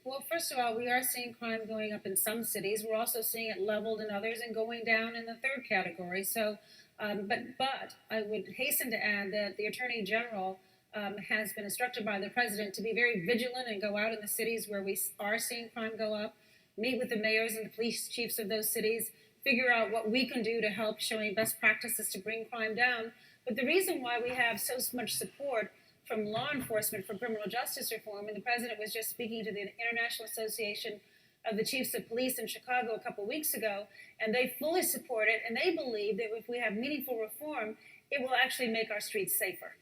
Well, first of all, we are seeing crime going up in some cities. We're also seeing it leveled in others and going down in the third category. So, but I would hasten to add that the Attorney General has been instructed by the President to be very vigilant and go out in the cities where we are seeing crime go up, meet with the mayors and the police chiefs of those cities, figure out what we can do to help showing best practices to bring crime down. But the reason why we have so much support from law enforcement for criminal justice reform, and the president was just speaking to the International Association of the Chiefs of Police in Chicago a couple of weeks ago, and they fully support it, and they believe that if we have meaningful reform, it will actually make our streets safer.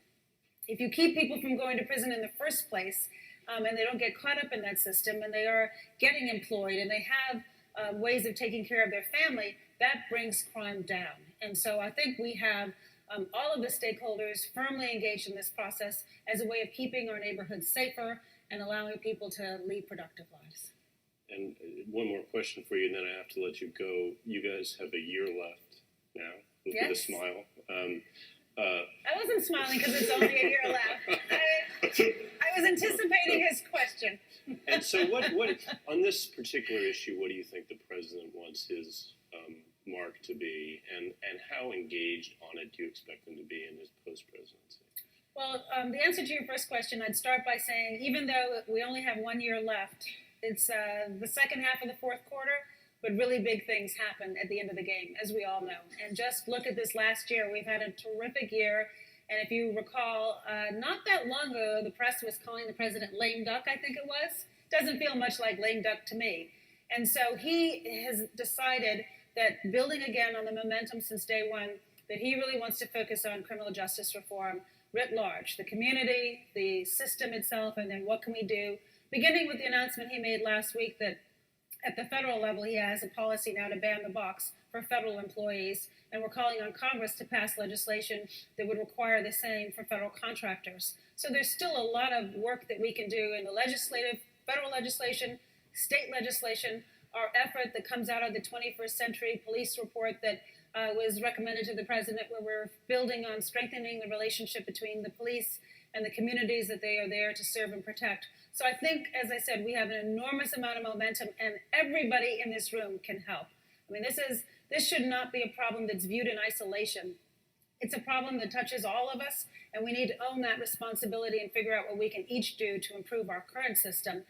If you keep people from going to prison in the first place, and they don't get caught up in that system, and they are getting employed, and they have ways of taking care of their family, that brings crime down. And so I think we have all of the stakeholders firmly engaged in this process as a way of keeping our neighborhoods safer and allowing people to lead productive lives. And one more question for you, and then I have to let you go. You guys have a year left now, with a smile. I wasn't smiling because it's only a year left. I was anticipating his question. And so what on this particular issue, what do you think the president wants his mark to be, and how engaged on it do you expect him to be in his post-presidency? Well, the answer to your first question, I'd start by saying, even though we only have 1 year left, it's the second half of the fourth quarter, but really big things happen at the end of the game, as we all know. And just look at this last year. We've had a terrific year. And if you recall, not that long ago, the press was calling the president lame duck, I think it was. Doesn't feel much like lame duck to me. And so he has decided that building again on the momentum since day one, that he really wants to focus on criminal justice reform writ large, the community, the system itself, and then what can we do, beginning with the announcement he made last week that at the federal level he has a policy now to ban the box for federal employees, and we're calling on Congress to pass legislation that would require the same for federal contractors. So there's still a lot of work that we can do in the legislative, federal legislation, state legislation, our effort that comes out of the 21st Century Police report that was recommended to the president, where we're building on strengthening the relationship between the police and the communities that they are there to serve and protect. So I think, as I said, we have an enormous amount of momentum, and everybody in this room can help. I mean, this should not be a problem that's viewed in isolation. It's a problem that touches all of us, and we need to own that responsibility and figure out what we can each do to improve our current system.